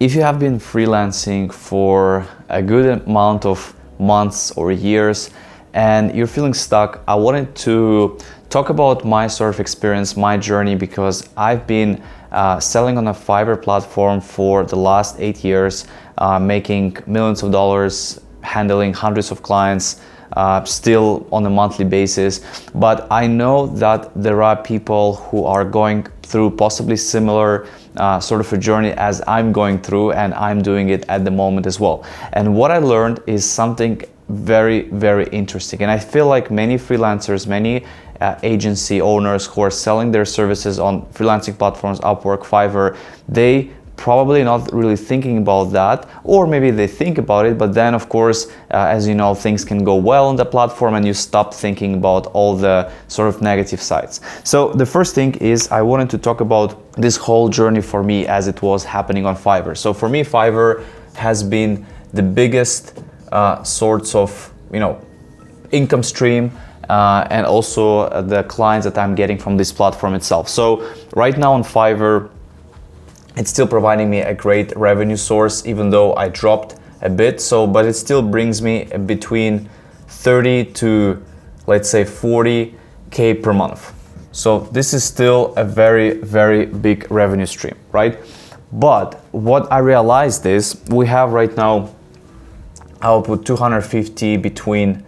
if you have been freelancing for a good amount of months or years and you're feeling stuck, I wanted to talk about my sort of experience, my journey, because I've been selling on a Fiverr platform for the last 8 years, making millions of dollars, handling hundreds of clients, still on a monthly basis. But I know that there are people who are going through possibly similar sort of a journey as I'm going through, and I'm doing it at the moment as well. And what I learned is something very, very interesting. And I feel like many freelancers, many agency owners who are selling their services on freelancing platforms, Upwork, Fiverr, they probably not really thinking about that, or maybe they think about it, but then of course, as you know, things can go well on the platform and you stop thinking about all the sort of negative sides. So the first thing is I wanted to talk about this whole journey for me as it was happening on Fiverr. So for me, Fiverr has been the biggest sorts of, income stream, and also the clients that I'm getting from this platform itself. So right now on Fiverr, it's still providing me a great revenue source, even though I dropped a bit. But it still brings me between 30 to, let's say, 40K per month. So this is still a very, very big revenue stream, right? But what I realized is we have right now, I'll put 250 between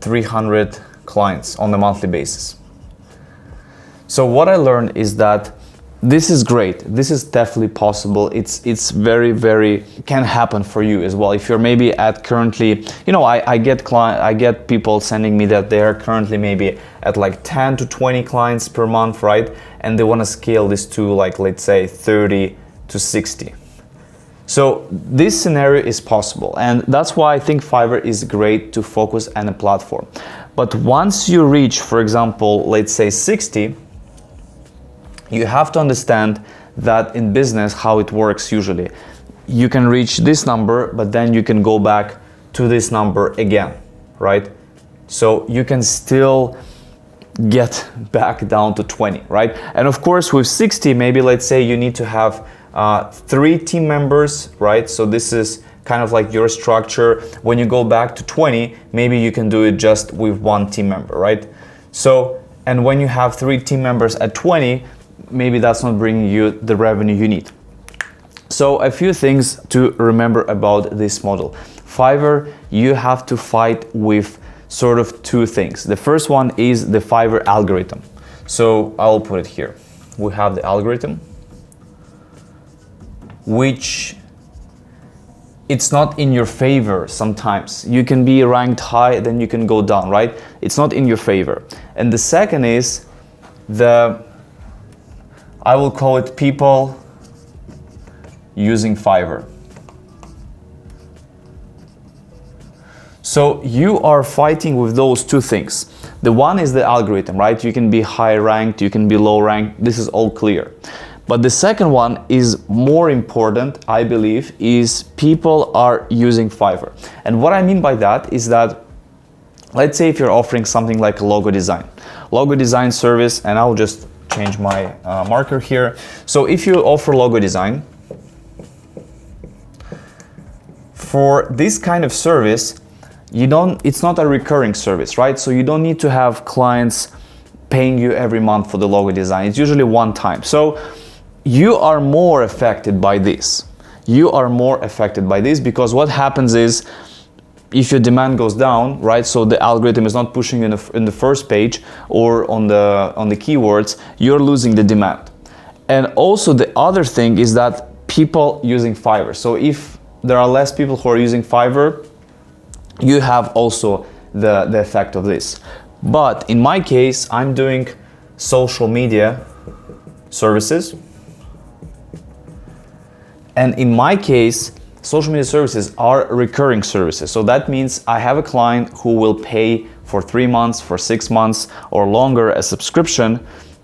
300 clients on a monthly basis. So what I learned is that this is great. This is definitely possible. It's very, very can happen for you as well. If you're maybe at currently, I get people sending me that they are currently maybe at like 10 to 20 clients per month, right? And they want to scale this to like, let's say 30 to 60. So this scenario is possible, and that's why I think Fiverr is great to focus on a platform. But once you reach, for example, let's say 60, you have to understand that in business, how it works usually. You can reach this number, but then you can go back to this number again, right? So you can still get back down to 20, right? And of course, with 60, maybe let's say you need to have 3 team members, right? So this is kind of like your structure. When you go back to 20, maybe you can do it just with 1 team member, right? So, and when you have 3 team members at 20, maybe that's not bringing you the revenue you need. So a few things to remember about this model. Fiverr, you have to fight with sort of 2 things. The first one is the Fiverr algorithm. So I'll put it here. We have the algorithm, which it's not in your favor sometimes. You can be ranked high, then you can go down, right? It's not in your favor. And the second is I will call it people using Fiverr. So you are fighting with those 2 things. The one is the algorithm, right? You can be high ranked, you can be low ranked. This is all clear. But the second one is more important, I believe, is people are using Fiverr. And what I mean by that is that, let's say if you're offering something like a logo design service, and I'll just change my marker here. So if you offer logo design, for this kind of service, it's not a recurring service, right? So you don't need to have clients paying you every month for the logo design. It's usually one time. So you are more affected by this. Because what happens is, if your demand goes down, right? So the algorithm is not pushing in the first page or on the keywords, you're losing the demand. And also the other thing is that people using Fiverr. So if there are less people who are using Fiverr, you have also the effect of this. But in my case, I'm doing social media services. And in my case, social media services are recurring services. So that means I have a client who will pay for 3 months, for 6 months or longer a subscription.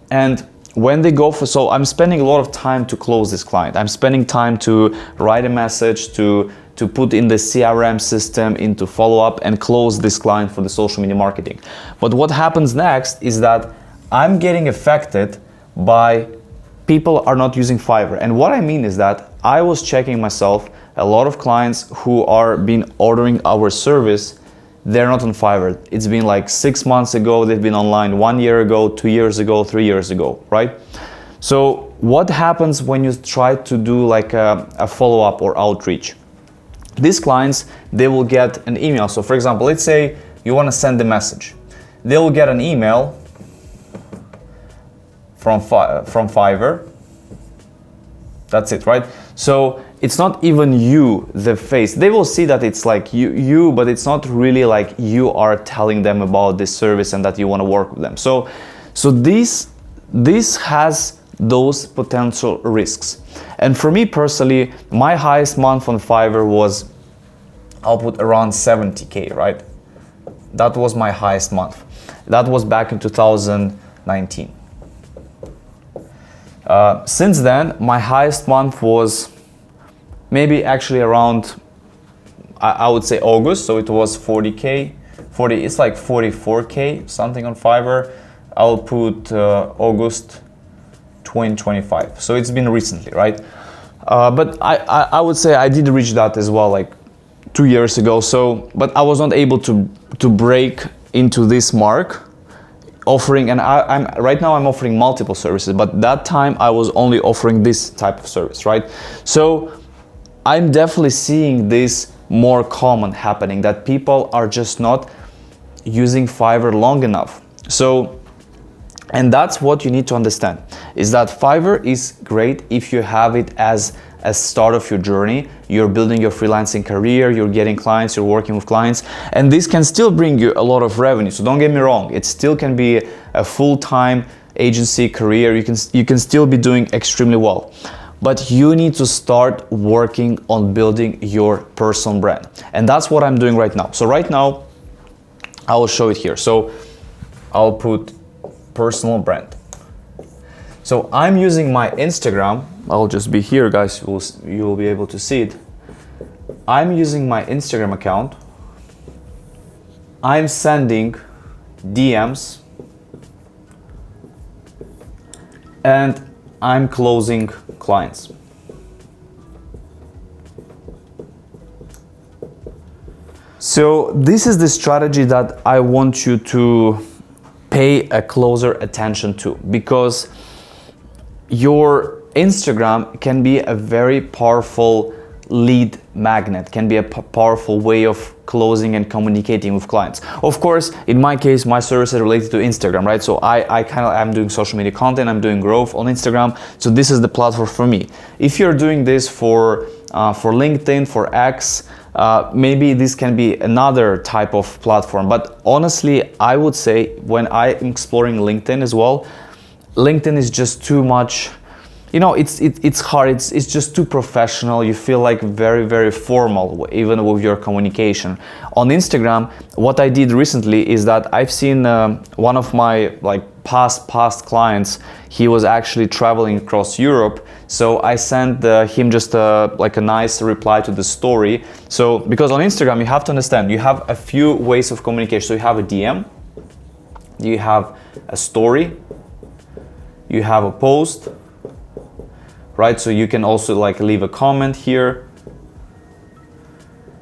And when they go so I'm spending a lot of time to close this client. I'm spending time to write a message, to put in the CRM system, into follow up and close this client for the social media marketing. But what happens next is that I'm getting affected by people are not using Fiverr. And what I mean is that I was checking myself, a lot of clients who are been ordering our service, they're not on Fiverr. It's been like 6 months ago, they've been online 1 year ago, 2 years ago, 3 years ago, right? So what happens when you try to do like a follow-up or outreach? These clients, they will get an email. So for example, let's say you want to send a message. They will get an email from Fiverr. That's it, right? So it's not even you, the face. They will see that it's like you, but it's not really like you are telling them about this service and that you want to work with them. So this has those potential risks. And for me personally, my highest month on Fiverr was, I'll put around 70K, right? That was my highest month. That was back in 2019. Since then, my highest month was maybe actually around, I would say August, so it was 40K, it's like 44K, something on Fiverr. I'll put August 2025, so it's been recently, right? But I would say I did reach that as well, like 2 years ago, so, but I was not able to break into this mark, offering, and I'm right now I'm offering multiple services, but that time I was only offering this type of service, right? So I'm definitely seeing this more common happening, that people are just not using Fiverr long enough. So, and that's what you need to understand, is that Fiverr is great if you have it as a start of your journey. You're building your freelancing career, you're getting clients, you're working with clients, and this can still bring you a lot of revenue. So don't get me wrong, it still can be a full-time agency career. You can still be doing extremely well, but you need to start working on building your personal brand, and that's what I'm doing right now. So right now I will show it here. So I'll put personal brand. So I'm using my Instagram. I'll just be here, guys. You'll be able to see it. I'm using my Instagram account. I'm sending DMs and I'm closing clients. So this is the strategy that I want you to pay a closer attention to, because your Instagram can be a very powerful lead magnet, can be a powerful way of closing and communicating with clients. Of course, in my case, my service is related to Instagram, right? So I'm doing social media content, I'm doing growth on Instagram. So this is the platform for me. If you're doing this for LinkedIn, for X, maybe this can be another type of platform. But honestly, I would say when I'm exploring LinkedIn as well, LinkedIn is just too much, you know, it's hard, it's just too professional. You feel like very, very formal, even with your communication. On Instagram, what I did recently is that I've seen one of my like past clients, he was actually traveling across Europe. So I sent him just like a nice reply to the story. So because on Instagram, you have to understand, you have a few ways of communication. So you have a DM, you have a story, you have a post, right? So you can also like leave a comment here.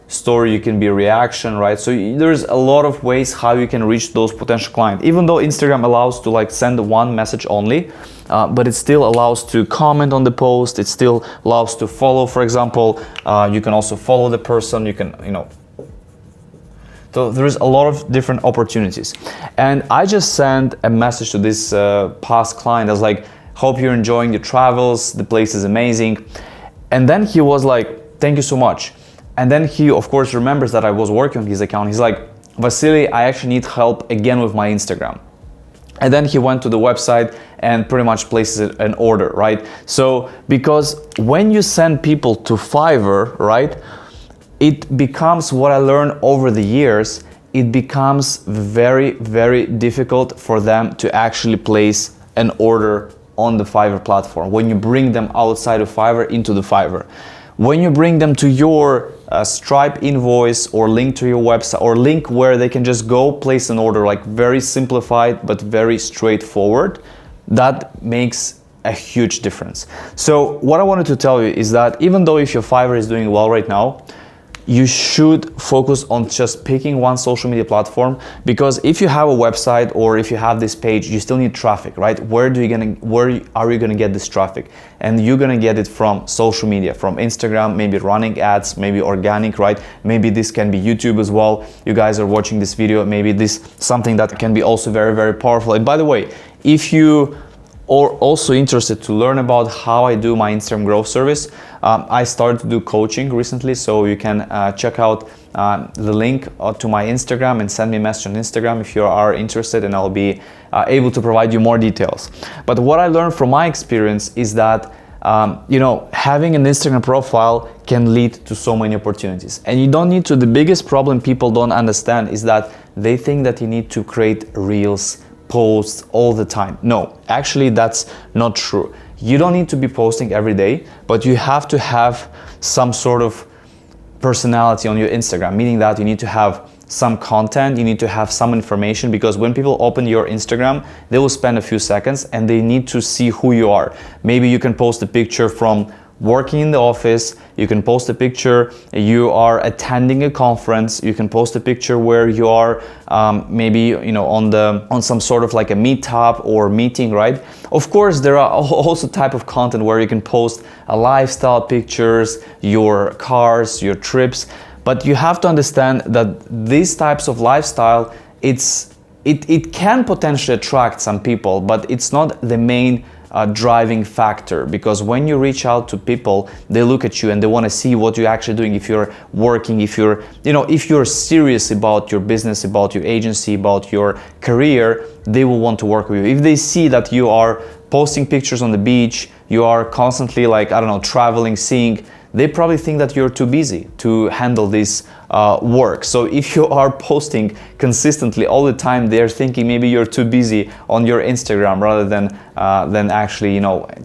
Story, you can be a reaction, right? So there's a lot of ways how you can reach those potential clients. Even though Instagram allows to like send one message only, but it still allows to comment on the post. It still allows to follow, for example. You can also follow the person, you can, you know. So there's a lot of different opportunities. And I just sent a message to this past client. I was like, hope you're enjoying your travels. The place is amazing. And then he was like, thank you so much. And then he, of course, remembers that I was working on his account. He's like, Vasily, I actually need help again with my Instagram. And then he went to the website and pretty much places an order, right? So, because when you send people to Fiverr, right, it becomes, what I learned over the years, it becomes very, very difficult for them to actually place an order on the Fiverr platform when you bring them outside of Fiverr into the Fiverr. When you bring them to your Stripe invoice or link to your website or link where they can just go place an order, like very simplified but very straightforward, that makes a huge difference. So what I wanted to tell you is that even though if your Fiverr is doing well right now, you should focus on just picking one social media platform, because if you have a website or if you have this page, you still need traffic, right? Where are you gonna get this traffic? And you're gonna get it from social media, from Instagram, maybe running ads, maybe organic, right? Maybe this can be YouTube as well. You guys are watching this video, maybe this something that can be also very, very powerful. And by the way, if you or also interested to learn about how I do my Instagram growth service, I started to do coaching recently, so you can check out the link to my Instagram and send me a message on Instagram if you are interested, and I'll be able to provide you more details. But what I learned from my experience is that having an Instagram profile can lead to so many opportunities, and you don't need to. The biggest problem people don't understand is that they think that you need to create reels, posts all the time. No, actually that's not true. You don't need to be posting every day, but you have to have some sort of personality on your Instagram, meaning that you need to have some content, you need to have some information, because when people open your Instagram, they will spend a few seconds and they need to see who you are. Maybe you can post a picture from working in the office, you can post a picture you are attending a conference, you can post a picture where you are maybe on some sort of like a meetup or meeting, right? Of course there are also type of content where you can post a lifestyle pictures, your cars, your trips, but you have to understand that these types of lifestyle, it can potentially attract some people, but it's not the main driving factor, because when you reach out to people, they look at you and they want to see what you're actually doing. If you're working, if you're serious about your business, about your agency, about your career, they will want to work with you. If they see that you are posting pictures on the beach, you are constantly like, I don't know, traveling, seeing, they probably think that you're too busy to handle this work. So if you are posting consistently all the time, they're thinking maybe you're too busy on your Instagram rather than actually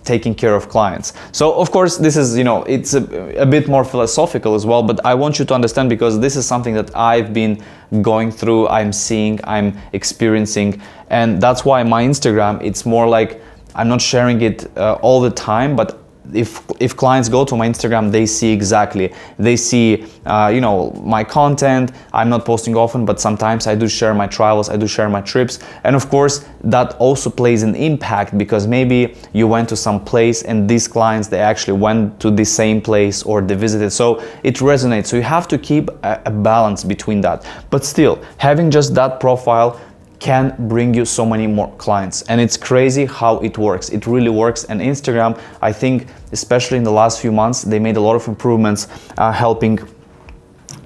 taking care of clients. So of course this is it's a bit more philosophical as well, but I want you to understand, because this is something that I've been going through, I'm seeing, I'm experiencing, and that's why my Instagram, it's more like I'm not sharing it all the time, but if clients go to my Instagram, they see my content. I'm not posting often, but sometimes I do share my travels, I do share my trips, and of course that also plays an impact, because maybe you went to some place and these clients, they actually went to the same place or they visited, so it resonates. So you have to keep a balance between that, but still having just that profile can bring you so many more clients, and it's crazy how it works. It really works. And Instagram, I think especially in the last few months, they made a lot of improvements helping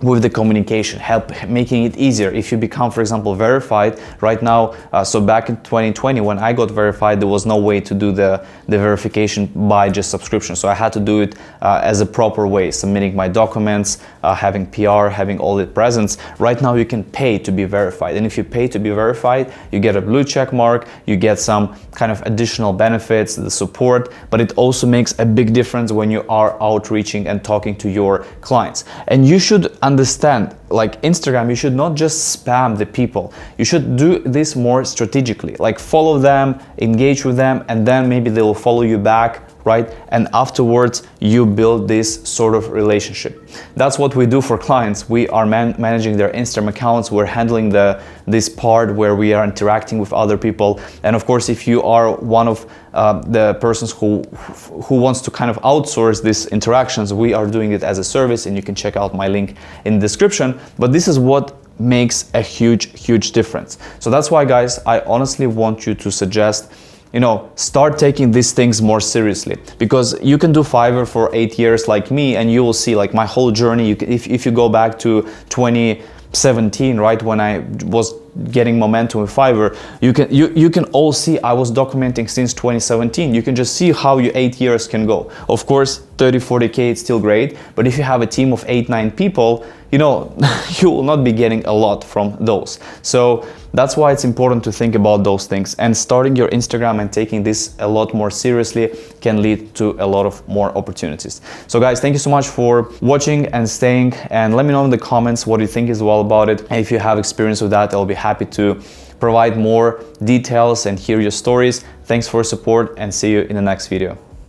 with the communication, making it easier. If you become, for example, verified right now, so back in 2020 when I got verified, there was no way to do the verification by just subscription, so I had to do it as a proper way, submitting my documents, having PR, having all the presents. Right now you can pay to be verified, and if you pay to be verified, you get a blue check mark, you get some kind of additional benefits, the support, but it also makes a big difference when you are outreaching and talking to your clients. And you should understand, like Instagram, you should not just spam the people. You should do this more strategically, like follow them, engage with them, and then maybe they will follow you back, right? And afterwards you build this sort of relationship. That's what we do for clients. We are managing their Instagram accounts. We're handling this part where we are interacting with other people. And of course, if you are one of the persons who wants to kind of outsource these interactions, we are doing it as a service, and you can check out my link in the description. But this is what makes a huge difference. So that's why, guys, I honestly want you to suggest, start taking these things more seriously, because you can do Fiverr for 8 years like me, and you will see like my whole journey. If you go back to 2017, right, when I was getting momentum with Fiverr, you can all see I was documenting since 2017. You can just see how your 8 years can go. Of course, 30-40K it's still great, but if you have a team of 8-9 people, you will not be getting a lot from those. So that's why it's important to think about those things, and starting your Instagram and taking this a lot more seriously can lead to a lot of more opportunities. So guys, thank you so much for watching and staying, and let me know in the comments what you think as well about it. And if you have experience with that, I'll be happy to provide more details and hear your stories. Thanks for your support and see you in the next video.